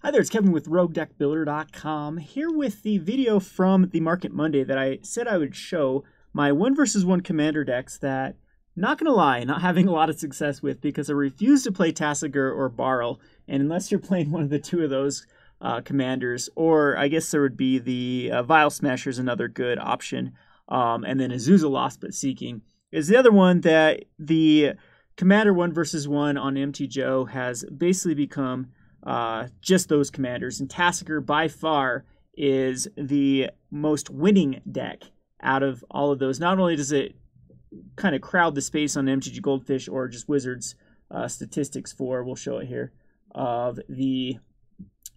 Hi there, it's Kevin with RogueDeckBuilder.com, here with the video from the Market Monday that I said I would show my 1 versus 1 commander decks that, not gonna lie, not having a lot of success with because I refuse to play Tasigur or Barl, and unless you're playing one of the two of those commanders, or I guess there would be the Vial Smasher's another good option, and then Azusa Lost But Seeking is the other one that the Commander 1 versus 1 on MTGO has basically become just those commanders, and Tasigur by far is the most winning deck out of all of those. Not only does it kind of crowd the space on MTG Goldfish or just Wizards statistics for, we'll show it here, of the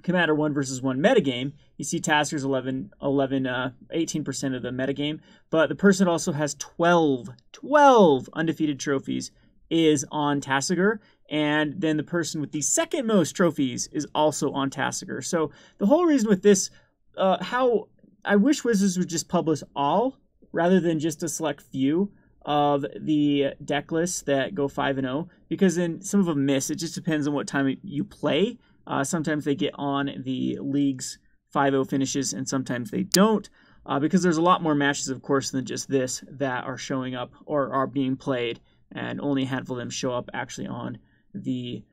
Commander 1 versus 1 metagame. You see Tasigur's 18% of the metagame, but the person that also has 12 undefeated trophies is on Tasigur, and then the person with the second most trophies is also on Tasigur. So the whole reason with this, how I wish Wizards would just publish all rather than just a select few of the deck lists that go 5-0, because then some of them miss. It just depends on what time you play. Sometimes they get on the league's 5-0 finishes, and sometimes they don't, because there's a lot more matches, of course, than just this that are showing up or are being played, and only a handful of them show up actually on the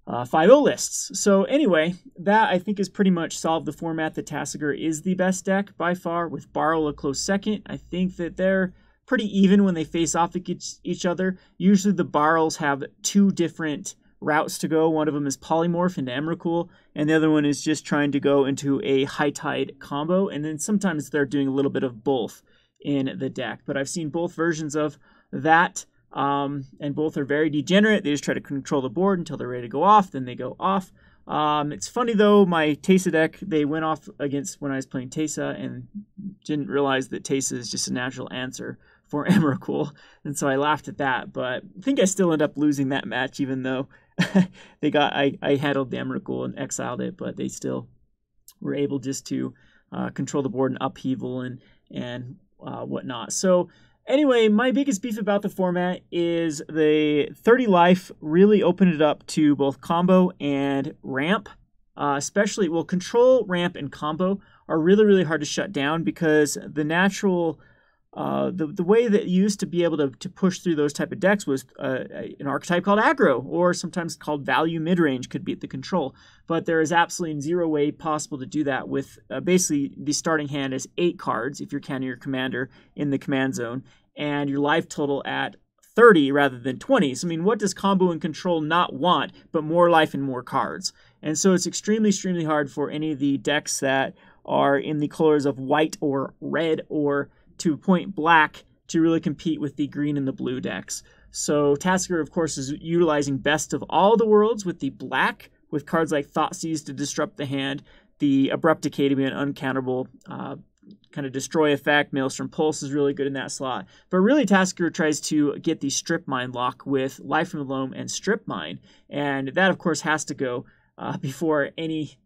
5-0 lists. So anyway, that I think has pretty much solved the format that Tasigur is the best deck by far, with Barl a close second. I think that they're pretty even when they face off against each other. Usually the Barls have two different routes to go. One of them is polymorph into Emrakul, and the other one is just trying to go into a high tide combo, and then sometimes they're doing a little bit of both in the deck. But I've seen both versions of that. And both are very degenerate. They just try to control the board until they're ready to go off, then they go off. It's funny though, my Teysa deck, they went off against when I was playing Teysa and didn't realize that Teysa is just a natural answer for Emrakul, and so I laughed at that, but I think I still end up losing that match, even though I handled the Emrakul and exiled it, but they still were able just to control the board and upheaval and whatnot. So anyway, my biggest beef about the format is the 30 life really opened it up to both combo and ramp. Especially, well, control, ramp, and combo are really, really hard to shut down, because the natural, the way that you used to be able to push through those type of decks was an archetype called aggro, or sometimes called value midrange could beat the control. But there is absolutely zero way possible to do that with basically the starting hand is 8 cards if you're counting your commander in the command zone, and your life total at 30 rather than 20. So I mean, what does combo and control not want but more life and more cards? And so it's extremely, extremely hard for any of the decks that are in the colors of white or red or to point black to really compete with the green and the blue decks. So Tasigur, of course, is utilizing best of all the worlds with the black, with cards like Thoughtseize to disrupt the hand, the Abrupt Decay to be an uncountable kind of destroy effect. Maelstrom Pulse is really good in that slot. But really, Tasigur tries to get the Strip Mine lock with Life from the Loam and Strip Mine, and that, of course, has to go before any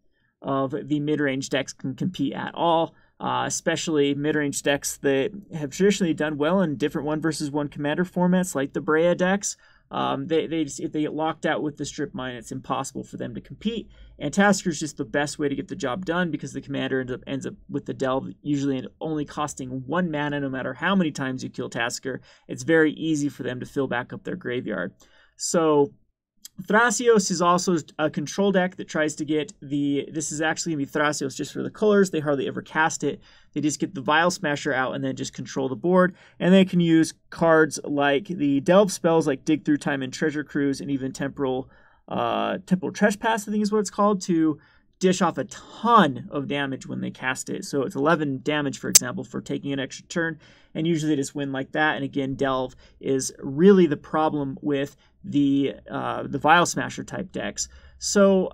of the mid-range decks can compete at all. Especially mid-range decks that have traditionally done well in different 1 versus 1 commander formats, like the Brea decks. If they get locked out with the Strip Mine, it's impossible for them to compete. And Tasigur is just the best way to get the job done, because the commander ends up with the Delve usually only costing 1 mana no matter how many times you kill Tasigur. It's very easy for them to fill back up their graveyard. So Thrasios is also a control deck that tries to get this is actually going to be Thrasios just for the colors. They hardly ever cast it. They just get the Vial Smasher out and then just control the board. And they can use cards like the Delve spells like Dig Through Time and Treasure Cruise, and even Temporal Trespass, I think is what it's called, to dish off a ton of damage when they cast it. So it's 11 damage, for example, for taking an extra turn, and usually they just win like that. And again, Delve is really the problem with the Vial Smasher type decks. So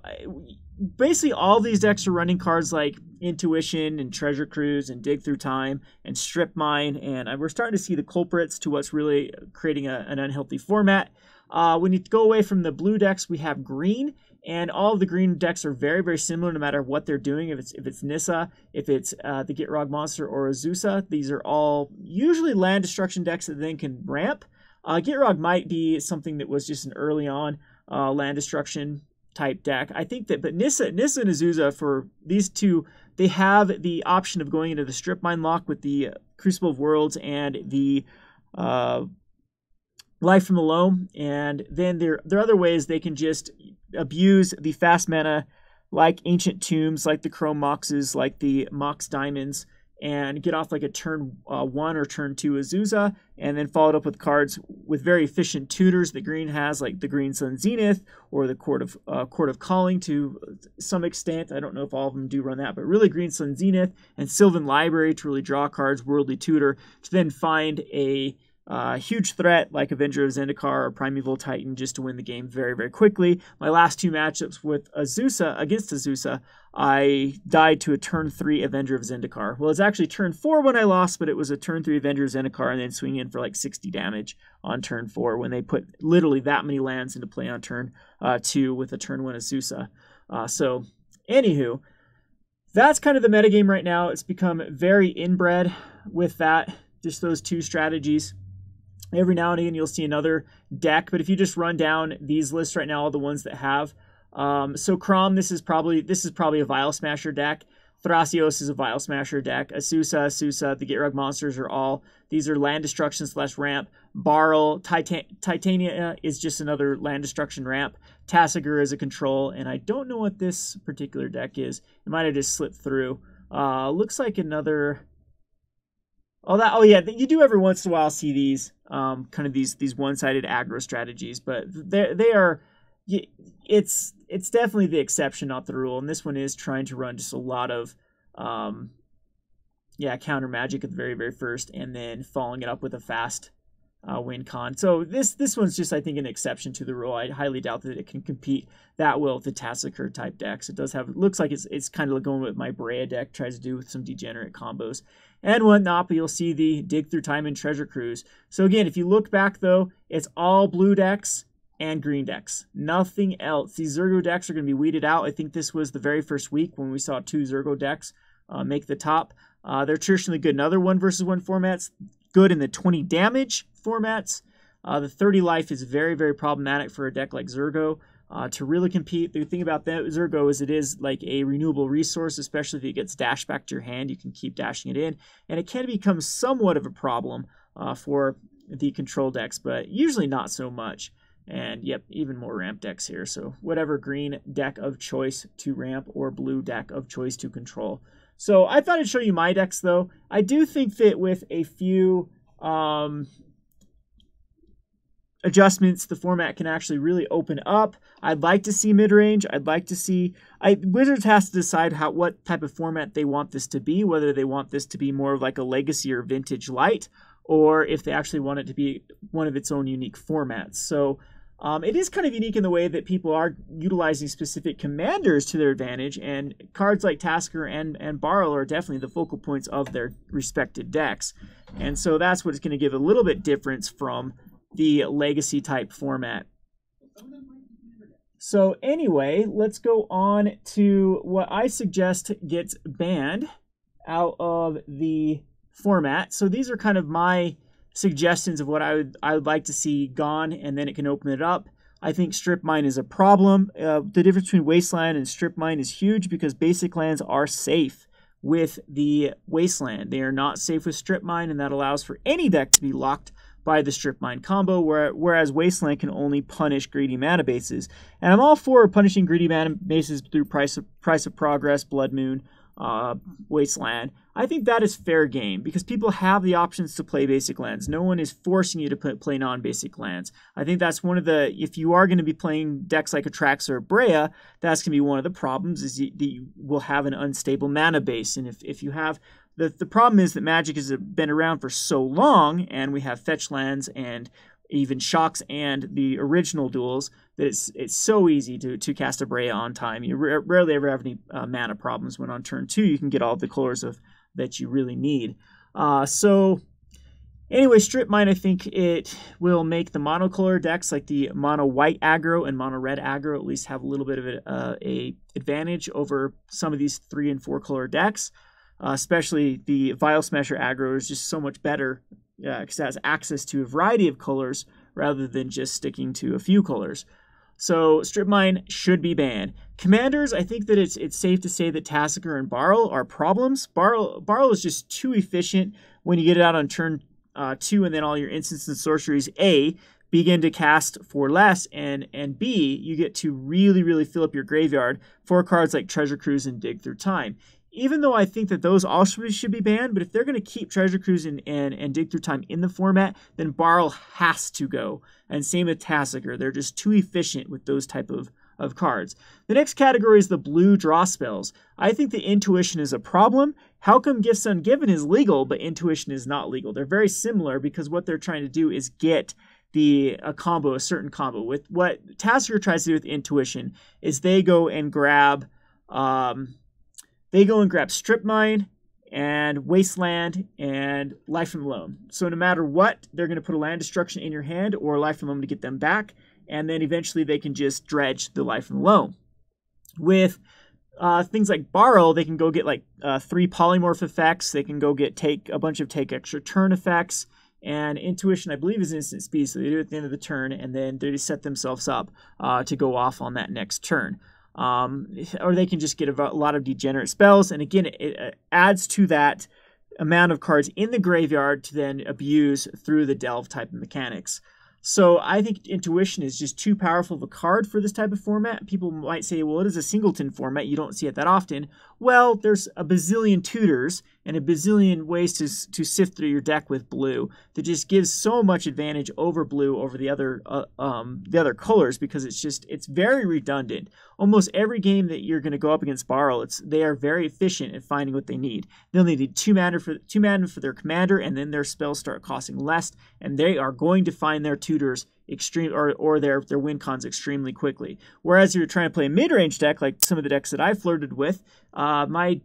basically all these decks are running cards like Intuition and Treasure Cruise and Dig Through Time and Strip Mine, and we're starting to see the culprits to what's really creating an unhealthy format. When you go away from the blue decks, we have green, and all of the green decks are very, very similar no matter what they're doing. If it's Nissa, if it's the Gitrog Monster or Azusa, these are all usually land destruction decks that then can ramp. Gitrog might be something that was just an early on land destruction type deck. I think that, but Nissa and Azusa, for these two, they have the option of going into the Strip Mine lock with the Crucible of Worlds and the Life from the Loam, and then there are other ways they can just abuse the fast mana, like Ancient Tombs, like the Chrome Moxes, like the Mox Diamonds, and get off like a turn 1 or turn 2 Azusa, and then follow it up with cards with very efficient tutors that green has, like the Green Sun Zenith or the Court of Calling to some extent. I don't know if all of them do run that, but really Green Sun Zenith and Sylvan Library to really draw cards, Worldly Tutor, to then find a huge threat like Avenger of Zendikar or Primeval Titan just to win the game very, very quickly. My last 2 matchups with Azusa, against Azusa, I died to a turn 3 Avenger of Zendikar. Well, it's actually turn 4 when I lost, but it was a turn 3 Avenger of Zendikar and then swing in for like 60 damage on turn 4 when they put literally that many lands into play on turn 2 with a turn 1 Azusa. So, anywho, that's kind of the metagame right now. It's become very inbred with that, just those 2 strategies. Every now and again, you'll see another deck, but if you just run down these lists right now, all the ones that have, so Crom, this is probably a Vial Smasher deck. Thrasios is a Vial Smasher deck. Asusa, the Get Rug monsters these are land destruction / ramp. Barl, Titania is just another land destruction ramp. Tassiger is a control, and I don't know what this particular deck is. It might have just slipped through. Looks like another. Oh yeah, you do every once in a while see these kind of these one-sided aggro strategies, but they are. It's definitely the exception, not the rule. And this one is trying to run just a lot of counter magic at the very, very first, and then following it up with a fast win con. So this one's just, I think, an exception to the rule. I highly doubt that it can compete that well with the Tassiker type decks. It does have, it looks like it's kind of going with my Brea deck, tries to do with some degenerate combos and whatnot, but you'll see the Dig Through Time and Treasure Cruise. So again, if you look back though, it's all blue decks and green decks, nothing else. These Zergo decks are going to be weeded out. I think this was the very first week when we saw 2 Zergo decks make the top. They're traditionally good in other 1 versus 1 formats, good in the 20 damage formats. The 30 life is very, very problematic for a deck like Zergo to really compete. The thing about that Zergo is it is like a renewable resource, especially if it gets dashed back to your hand. You can keep dashing it in, and it can become somewhat of a problem for the control decks, but usually not so much. And yep, even more ramp decks here. So whatever green deck of choice to ramp or blue deck of choice to control. So I thought I'd show you my decks though. I do think that with a few adjustments, the format can actually really open up. I'd like to see mid-range. I'd like to see... Wizards has to decide what type of format they want this to be, whether they want this to be more of like a Legacy or Vintage Light, or if they actually want it to be one of its own unique formats. So it is kind of unique in the way that people are utilizing specific commanders to their advantage, and cards like Tasker and Barl are definitely the focal points of their respected decks. And so that's what it's going to give a little bit difference from the Legacy type format. So anyway, let's go on to what I suggest gets banned out of the format. So these are kind of my suggestions of what I would like to see gone, and then it can open it up. I think Strip Mine is a problem. The difference between Wasteland and Strip Mine is huge because basic lands are safe with the Wasteland. They are not safe with Strip Mine, and that allows for any deck to be locked by the Strip Mine combo, whereas Wasteland can only punish greedy mana bases. And I'm all for punishing greedy mana bases through Price of Progress, Blood Moon, Wasteland. I think that is fair game because people have the options to play basic lands. No one is forcing you to play non-basic lands. I think that's one of the, if you are going to be playing decks like Atraxa or Brea, that's going to be one of the problems, is you will have an unstable mana base. And if you have, the problem is that Magic has been around for so long, and we have fetch lands and even shocks and the original duels, that it's so easy to cast a Brea on time. You rarely ever have any mana problems when on turn 2 you can get all the colors that you really need. So anyway, Strip Mine, I think it will make the monocolor decks like the mono white aggro and mono red aggro at least have a little bit of a advantage over some of these 3 and 4 color decks. Especially the Vial Smasher aggro is just so much better because it has access to a variety of colors rather than just sticking to a few colors. So Strip Mine should be banned. Commanders, I think that it's safe to say that Tasigur and Barl are problems. Barl is just too efficient when you get it out on turn 2, and then all your instants and sorceries, A, begin to cast for less, and B, you get to really fill up your graveyard for cards like Treasure Cruise and Dig Through Time. Even though I think that those also should be banned, but if they're going to keep Treasure Cruise and Dig Through Time in the format, then Barl has to go. And same with Tasigur. They're just too efficient with those type of cards. The next category is the blue draw spells. I think the Intuition is a problem. How come Gifts Ungiven is legal, but Intuition is not legal? They're very similar because what they're trying to do is get a certain combo. With what Tasigur tries to do with Intuition is they go and grab Strip Mine and Wasteland and Life from the Loam. So no matter what, they're going to put a land destruction in your hand or Life from the Loam to get them back, and then eventually they can just dredge the Life from the Loam. With things like Barl, they can go get like 3 polymorph effects. They can go get a bunch of take extra turn effects. And Intuition, I believe, is instant speed, so they do it at the end of the turn, and then they just set themselves up to go off on that next turn. Or they can just get a lot of degenerate spells, and again, it adds to that amount of cards in the graveyard to then abuse through the delve type of mechanics. So I think Intuition is just too powerful of a card for this type of format. People might say, well, it is a singleton format. You don't see it that often. Well, there's a bazillion tutors and a bazillion ways to sift through your deck with blue that just gives so much advantage over blue over the other colors, because it's very redundant. Almost every game that you're going to go up against Barl, they are very efficient at finding what they need. They'll need 2 mana for their commander, and then their spells start costing less, and they are going to find their tutors or their win cons extremely quickly. Whereas if you're trying to play a mid-range deck, like some of the decks that I flirted with, the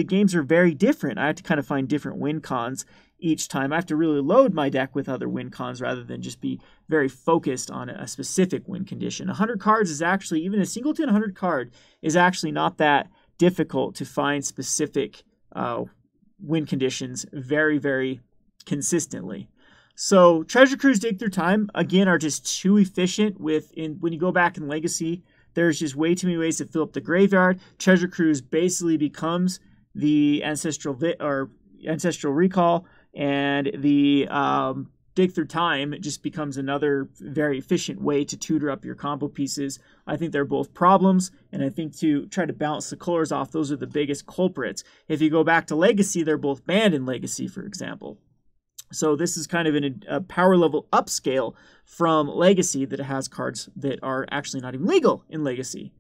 games are very different. I have to kind of find different win cons each time. I have to really load my deck with other win cons rather than just be very focused on a specific win condition. 100 cards is actually, even a singleton 100 card is actually not that difficult to find specific win conditions very consistently. So Treasure Cruise, Dig Through Time, again, are just too efficient. When you go back in Legacy, there's just way too many ways to fill up the graveyard. Treasure Cruise basically becomes the Ancestral Recall, and the Dig Through Time just becomes another very efficient way to tutor up your combo pieces. I think they're both problems, and I think to try to balance the colors off, those are the biggest culprits. If you go back to Legacy, they're both banned in Legacy, for example. So this is kind of a power level upscale from Legacy that has cards that are actually not even legal in Legacy.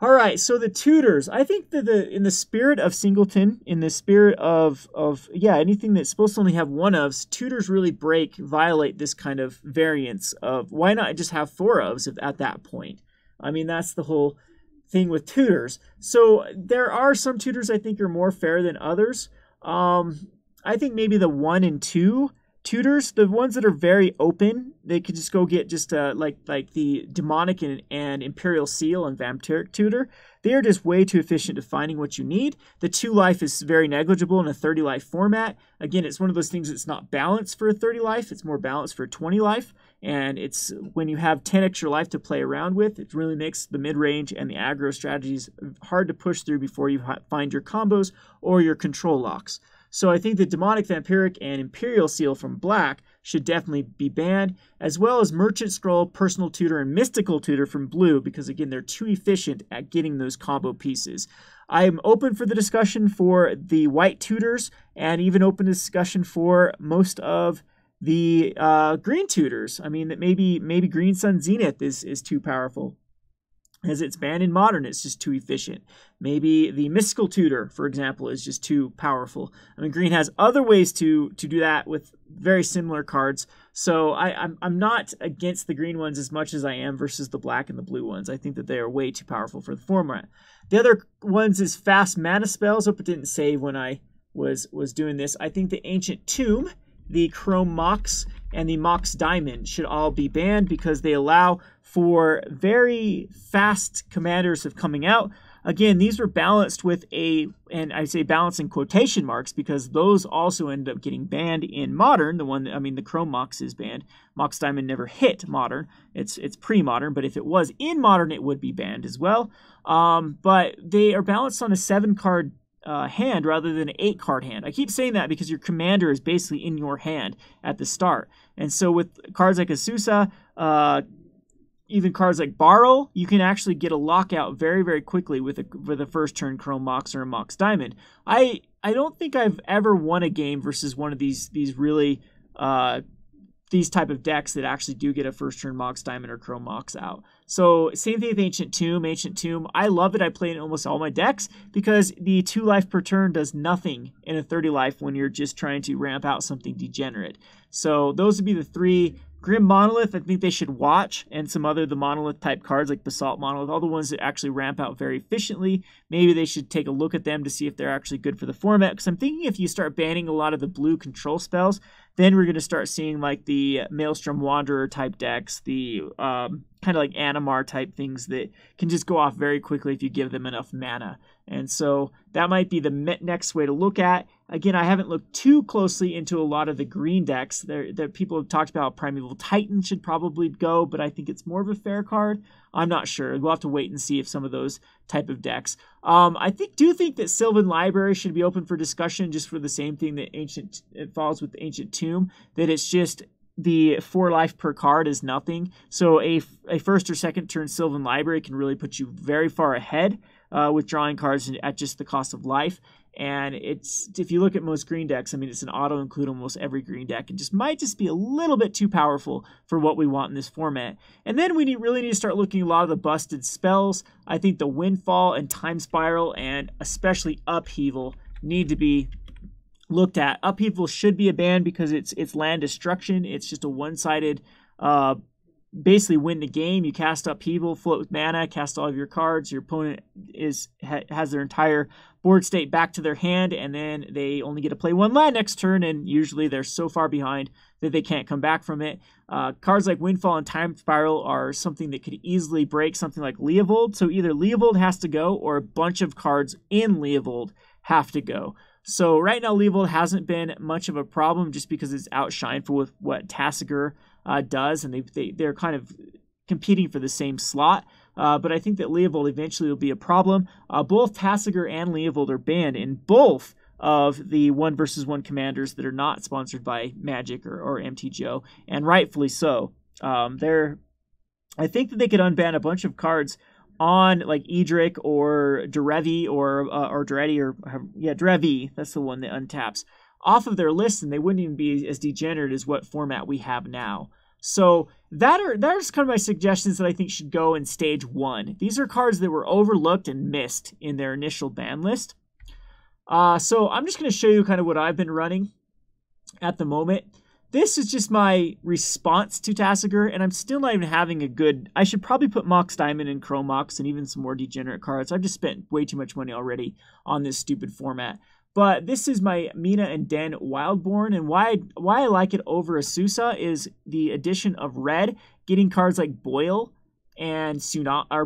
All right, so the tutors. I think that in the spirit of Singleton, in the spirit of anything that's supposed to only have one ofs, tutors really violate this kind of variance of why not just have 4 ofs at that point. I mean, that's the whole thing with tutors. So there are some tutors I think are more fair than others. I think maybe the 1 and 2 tutors, the ones that are very open, they could just go get like the Demonic and Imperial Seal and Vampiric tutor. They are just way too efficient at finding what you need. The 2 life is very negligible in a 30 life format. Again, it's one of those things that's not balanced for a 30 life. It's more balanced for a 20 life. And it's when you have 10 extra life to play around with, it really makes the mid-range and the aggro strategies hard to push through before you find your combos or your control locks. So I think the Demonic, Vampiric, and Imperial Seal from Black should definitely be banned, as well as Merchant Scroll, Personal Tutor, and Mystical Tutor from Blue, because again, they're too efficient at getting those combo pieces. I'm open for the discussion for the white tutors, and even open discussion for most of the green tutors. I mean, that maybe Green Sun Zenith is too powerful. As it's banned in Modern, it's just too efficient. Maybe the Mystical Tutor, for example, is just too powerful. I mean, Green has other ways to do that with very similar cards. So I'm not against the green ones as much as I am versus the black and the blue ones. I think that they are way too powerful for the format. The other ones is fast mana spells. Hope it didn't save when I was doing this. I think the Ancient Tomb, the Chrome Mox, and the Mox Diamond should all be banned because they allow for very fast commanders of coming out. Again, these were balanced with and I say balance in quotation marks because those also end up getting banned in Modern. The Chrome Mox is banned. Mox Diamond never hit Modern. It's pre-Modern, but if it was in Modern, it would be banned as well. But they are balanced on a 7-card hand rather than an 8-card hand. I keep saying that because your commander is basically in your hand at the start. And so with cards like Azusa, even cards like Borrow, you can actually get a lockout very, very quickly with a first turn Chrome Mox or a Mox Diamond. I don't think I've ever won a game versus one of these really these type of decks that actually do get a first turn Mox Diamond or Chrome Mox out. So same thing with Ancient Tomb. Ancient Tomb, I love it. I play it in almost all my decks because the 2 life per turn does nothing in a 30 life when you're just trying to ramp out something degenerate. So those would be the 3. Grim Monolith, I think they should watch, and some other the Monolith type cards like Basalt Monolith, all the ones that actually ramp out very efficiently. Maybe they should take a look at them to see if they're actually good for the format, because I'm thinking if you start banning a lot of the blue control spells, then we're going to start seeing like the Maelstrom Wanderer type decks, the kind of like Animar type things that can just go off very quickly if you give them enough mana. And so that might be the next way to look at. Again, I haven't looked too closely into a lot of the green decks. That people have talked about Primeval Titan should probably go, but I think it's more of a fair card. I'm not sure. We'll have to wait and see if some of those type of decks. I do think that Sylvan Library should be open for discussion just for the same thing that it follows with Ancient Tomb, that it's just the 4 life per card is nothing. So a first or second turn Sylvan Library can really put you very far ahead with drawing cards at just the cost of life. And if you look at most green decks, I mean, it's an auto include almost every green deck. It might just be a little bit too powerful for what we want in this format. And then we really need to start looking at a lot of the busted spells. I think the Windfall and Time Spiral and especially Upheaval need to be looked at. Upheaval should be a ban because it's land destruction. It's just a one-sided basically win the game. You cast Upheaval, float with mana, cast all of your cards. Your opponent has their entire board state back to their hand, and then they only get to play 1 land next turn, and usually they're so far behind that they can't come back from it. Cards like Windfall and Time Spiral are something that could easily break something like Leovold, so either Leovold has to go or a bunch of cards in Leovold have to go. So right now Leovold hasn't been much of a problem just because it's outshined for what Tasigur does, and they're kind of competing for the same slot. But I think that Leovold eventually will be a problem. Both Tasigur and Leovold are banned in both of the 1 versus 1 commanders that are not sponsored by Magic or MTGO, and rightfully so. I think that they could unban a bunch of cards on like Edric or Derevi or Derevi, that's the one that untaps, off of their list, and they wouldn't even be as degenerate as what format we have now. So there's kind of my suggestions that I think should go in stage 1. These are cards that were overlooked and missed in their initial ban list. So I'm just going to show you kind of what I've been running at the moment. This is just my response to Tasigur, and I'm still not even having a good... I should probably put Mox Diamond and Chrome Mox and even some more degenerate cards. I've just spent way too much money already on this stupid format. But this is my Mina and Den Wildborn, and why I like it over Azusa is the addition of red, getting cards like Boil and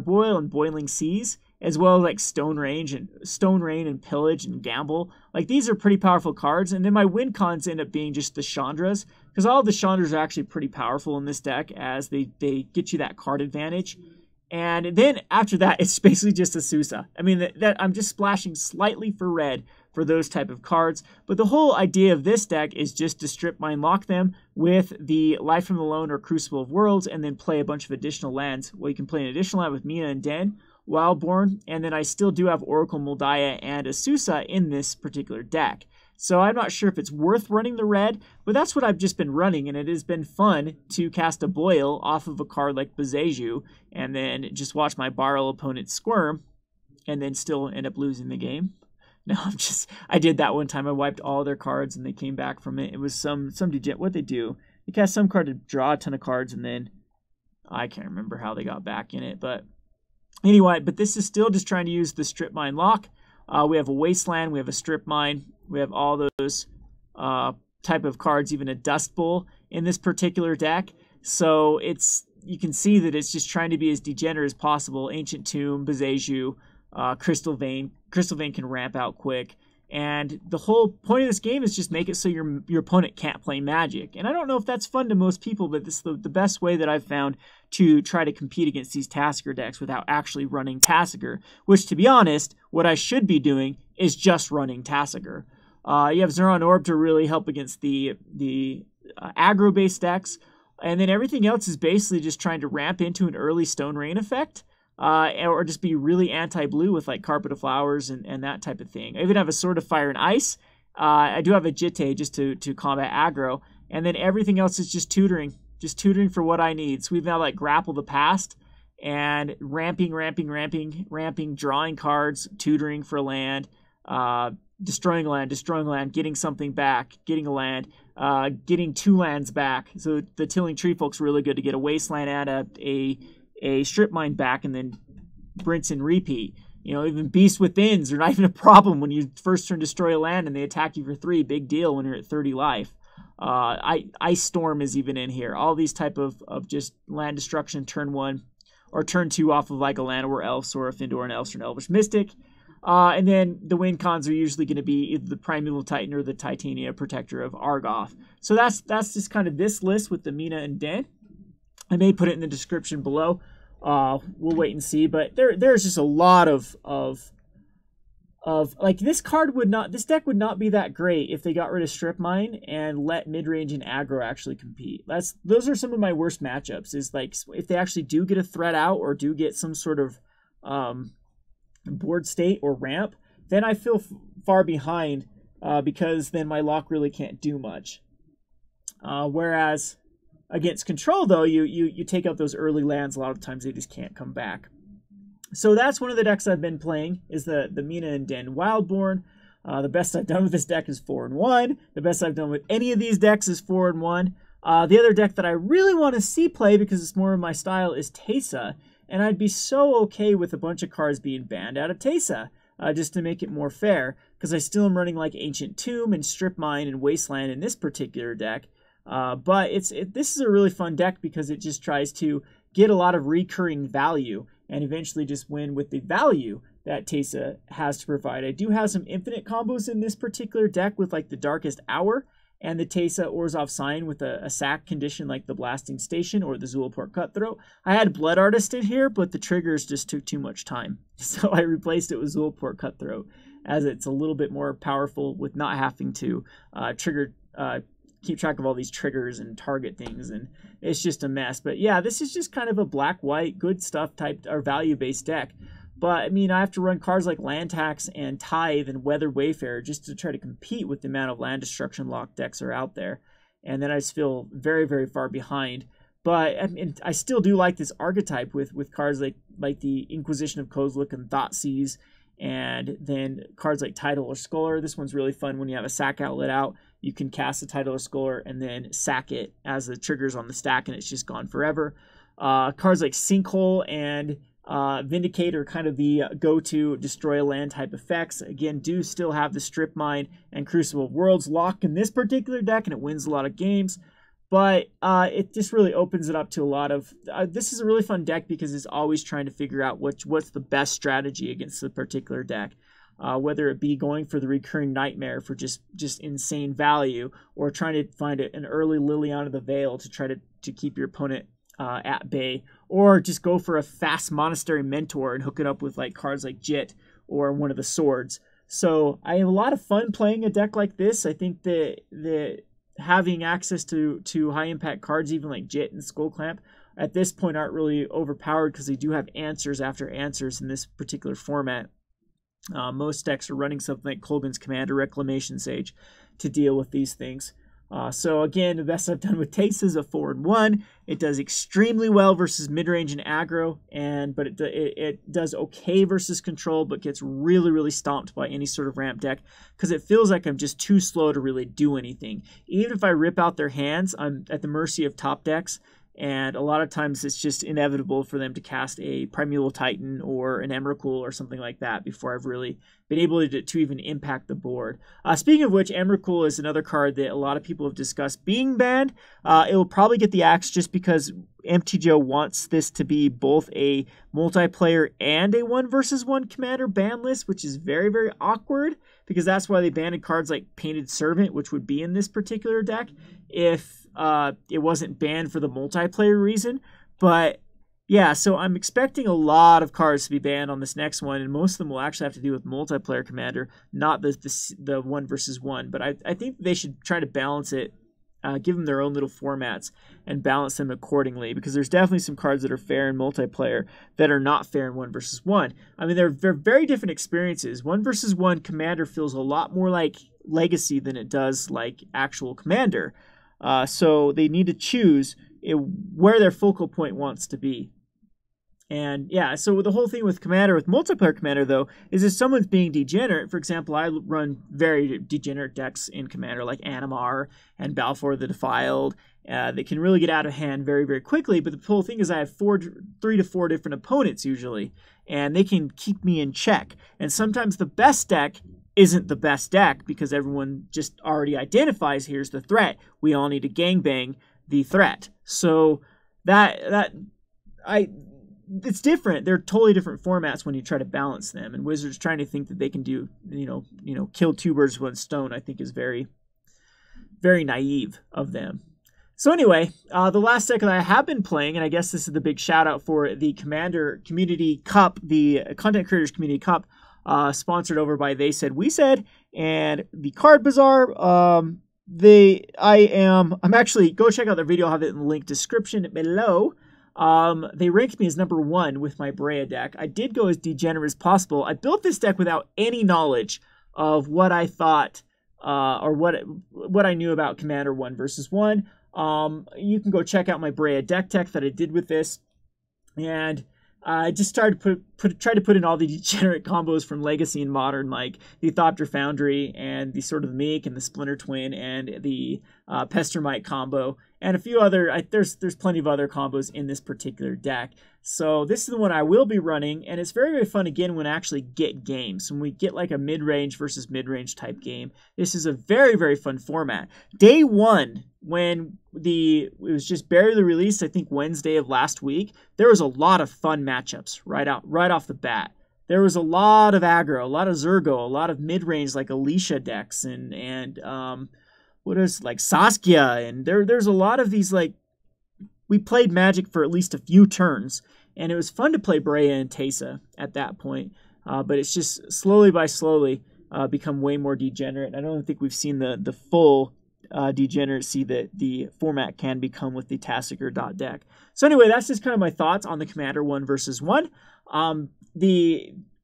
Boil and Boiling Seas, as well as like Stone Rain and Pillage and Gamble. Like, these are pretty powerful cards. And then my win cons end up being just the Chandras, because all of the Chandras are actually pretty powerful in this deck as they get you that card advantage. And then after that, it's basically just Azusa. I mean, that I'm just splashing slightly for red for those type of cards. But the whole idea of this deck is just to strip mine lock them with the Life from the Loan or Crucible of Worlds, and then play a bunch of additional lands. Well, you can play an additional land with Mina and Den Wildborn, and then I still do have Oracle Moldiah and Azusa in this particular deck. So I'm not sure if it's worth running the red, but that's what I've just been running, and it has been fun to cast a Boil off of a card like Bezeju, and then just watch my Borrow opponent squirm, and then still end up losing the game. No, I did that one time. I wiped all their cards, and they came back from it. It was some what they do. They cast some card to draw a ton of cards, and then I can't remember how they got back in it, but anyway, but this is still just trying to use the Strip Mine lock. We have a Wasteland, we have a Strip Mine, we have all those type of cards, even a Dust Bowl. in this particular deck. So you can see that it's just trying to be as degenerate as possible. Ancient Tomb, Bezeju, Crystal Vein. Crystal Vein can ramp out quick. And the whole point of this game is just make it so your opponent can't play Magic. And I don't know if that's fun to most people, but this is the best way that I've found to try to compete against these Tasigur decks without actually running Tasigur. Which, to be honest, what I should be doing is just running Tasigur. You have Zeron Orb to really help against the aggro-based decks. And then everything else is basically just trying to ramp into an early Stone Rain effect. Or just be really anti-blue with like Carpet of Flowers and that type of thing. I even have a Sword of Fire and Ice. I do have a Jitte just to combat aggro. And then everything else is just tutoring for what I need. So we've now like Grapple the Past and ramping, drawing cards, tutoring for land, destroying land, getting something back, getting a land, getting 2 lands back. So the Tilling Tree Folk's really good to get a Wasteland and a Strip Mine back, and then rinse and repeat. You know, even Beast Withins are not even a problem when you first turn destroy a land and they attack you for 3. Big deal when you're at 30 life. Ice Storm is even in here. All these type of just land destruction turn 1 or turn 2 off of like a Llanowar Elves or a Findor and Elves or an Elvish Mystic. And then the win cons are usually going to be either the Primeval Titan or the Titania Protector of Argoth. So that's just kind of this list with the Mina and Den. I may put it in the description below. We'll wait and see. But there's just a lot of like this deck would not be that great if they got rid of Strip Mine and let mid-range and aggro actually compete. Those are some of my worst matchups. Is like if they actually do get a threat out or do get some sort of board state or ramp, then I feel far behind because then my lock really can't do much. Whereas against control, though, you take out those early lands. A lot of times they just can't come back. So that's one of the decks I've been playing, is the Mina and Den Wildborn. The best I've done with this deck is 4-1. The best I've done with any of these decks is 4-1. The other deck that I really want to see play, because it's more of my style, is Teysa. And I'd be so okay with a bunch of cards being banned out of Teysa, just to make it more fair, because I still am running like Ancient Tomb and Strip Mine and Wasteland in this particular deck. But this is a really fun deck because it just tries to get a lot of recurring value and eventually just win with the value that Teysa has to provide. I do have some infinite combos in this particular deck with like the Darkest Hour and the Teysa Orzhov Sign with a sack condition like the Blasting Station or the Zulaport Cutthroat. I had Blood Artist in here, but the triggers just took too much time. So I replaced it with Zulaport Cutthroat, as it's a little bit more powerful with not having to keep track of all these triggers and target things, and it's just a mess. But yeah, this is just kind of a black-white, good stuff type or value-based deck. But I mean, I have to run cards like Land Tax and Tithe and Weathered Wayfarer just to try to compete with the amount of land destruction lock decks are out there. And then I just feel very, very far behind. But I mean, I still do like this archetype with cards like the Inquisition of Kozilek and Thoughtseize, and then cards like Tidal or Scholar. This one's really fun when you have a sack outlet out. You can cast a Tidal or Scholar and then sack it as the triggers on the stack, and it's just gone forever. Cards like Sinkhole and Vindicate are kind of the go-to destroy a land type effects. Again, do still have the Strip Mine and Crucible of Worlds lock in this particular deck, and it wins a lot of games. But it just really opens it up to a lot of... this is a really fun deck because it's always trying to figure out what's the best strategy against the particular deck. Whether it be going for the Recurring Nightmare for just insane value, or trying to find an early Liliana the Veil to try to keep your opponent at bay, or just go for a fast Monastery Mentor and hook it up with like cards like Jit or one of the swords. So I have a lot of fun playing a deck like this. I think that having access to high impact cards, even like Jit and Skull Clamp, at this point aren't really overpowered because they do have answers after answers in this particular format. Most decks are running something like Kolgan's Command or Reclamation Sage to deal with these things. So again, the best I've done with Teysa is a 4-1. It does extremely well versus mid-range and aggro, but it does okay versus control, but gets really, really stomped by any sort of ramp deck because it feels like I'm just too slow to really do anything. Even if I rip out their hands, I'm at the mercy of top decks, and a lot of times it's just inevitable for them to cast a Primeval Titan or an Emrakul or something like that before I've really been able to even impact the board. Speaking of which, Emrakul is another card that a lot of people have discussed being banned. It will probably get the axe just because MTGO wants this to be both a multiplayer and a 1v1 commander ban list, which is very, very awkward because that's why they banned cards like Painted Servant, which would be in this particular deck if it wasn't banned for the multiplayer reason. But yeah, so I'm expecting a lot of cards to be banned on this next one, and most of them will actually have to do with multiplayer commander, not the 1v1. But I think they should try to balance it, give them their own little formats and balance them accordingly, because there's definitely some cards that are fair in multiplayer that are not fair in 1v1. I mean, they're very different experiences. 1v1 commander feels a lot more like Legacy than it does like actual commander. So they need to choose where their focal point wants to be. And yeah, so the whole thing with Commander, with multiplayer Commander though, is if someone's being degenerate. For example, I run very degenerate decks in Commander like Animar and Balfour the Defiled. They can really get out of hand very, very quickly. But the whole thing is I have 3 to 4 different opponents usually, and they can keep me in check. And sometimes the best deck isn't the best deck because everyone just already identifies here's the threat. We all need to gangbang the threat. So it's different. They're totally different formats when you try to balance them. And Wizards trying to think that they can do, kill 2 birds with 1 stone, I think is very, very naive of them. So anyway, the last deck that I have been playing, and I guess this is the big shout out for the Commander Community Cup, the Content Creators Community Cup, sponsored over by They Said We Said, and the Card Bazaar. I'm actually, go check out their video. I'll have it in the link description below. They ranked me as number 1 with my Brea deck. I did go as degenerate as possible. I built this deck without any knowledge of what I thought, or what I knew about Commander 1v1. You can go check out my Brea deck tech that I did with this, and I just started try to put in all the degenerate combos from Legacy and Modern, like the Thopter Foundry and the Sword of the Meek and the Splinter Twin and the Pestermite combo, and a few other. There's plenty of other combos in this particular deck. So this is the one I will be running, and it's very, very fun again when I actually get games. When we get like a mid-range versus mid-range type game, this is a very, very fun format. Day 1, when it was just barely released, I think Wednesday of last week, there was a lot of fun matchups right off the bat. There was a lot of aggro, a lot of Zergo, a lot of mid-range like Alicia decks and what is like Saskia, and there's a lot of these. Like, we played Magic for at least a few turns, and it was fun to play Brea and Teysa at that point. But it's just slowly become way more degenerate. I don't think we've seen the full degeneracy that the format can become with the Tassiger deck. So anyway, that's just kind of my thoughts on the Commander 1v1.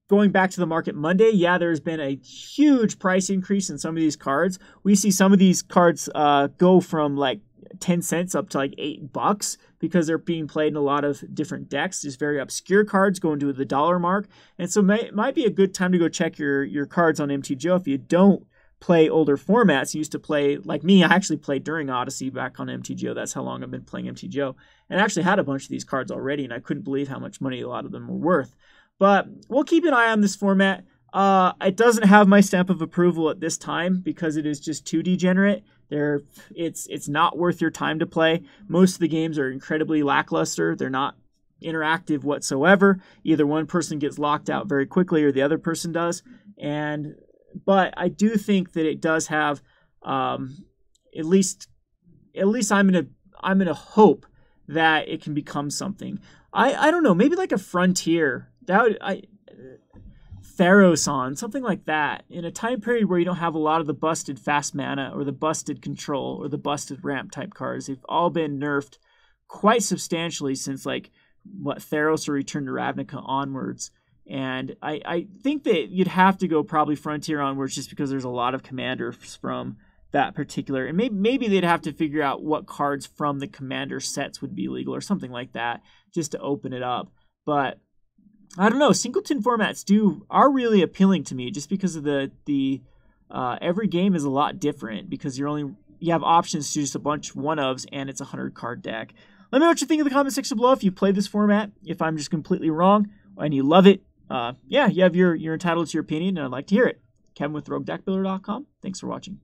Going back to the market Monday, yeah, there's been a huge price increase in some of these cards. We see some of these cards go from like 10 cents up to like $8 because they're being played in a lot of different decks. Just very obscure cards going to the dollar mark. And so it might be a good time to go check your cards on MTGO if you don't play older formats. You used to play, like me, I actually played during Odyssey back on MTGO. That's how long I've been playing MTGO. And I actually had a bunch of these cards already, and I couldn't believe how much money a lot of them were worth. But we'll keep an eye on this format. It doesn't have my stamp of approval at this time because it is just too degenerate. It's not worth your time to play. Most of the games are incredibly lackluster. They're not interactive whatsoever. Either one person gets locked out very quickly or the other person does. But I do think that it does have at least I'm gonna hope that it can become something. I don't know, maybe like a Frontier. Theros, something like that, in a time period where you don't have a lot of the busted fast mana or the busted control or the busted ramp type cards. They've all been nerfed quite substantially since like Theros or Return to Ravnica onwards. And I think that you'd have to go probably Frontier onwards just because there's a lot of commanders from that particular, and maybe they'd have to figure out what cards from the commander sets would be legal or something like that just to open it up. But I don't know, singleton formats are really appealing to me just because of the every game is a lot different because you have options to just a bunch of one-ofs and it's a 100 card deck. Let me know what you think in the comment section below if you play this format, if I'm just completely wrong, and you love it. Yeah, you're entitled to your opinion, and I'd like to hear it. Kevin with RogueDeckBuilder.com. Thanks for watching.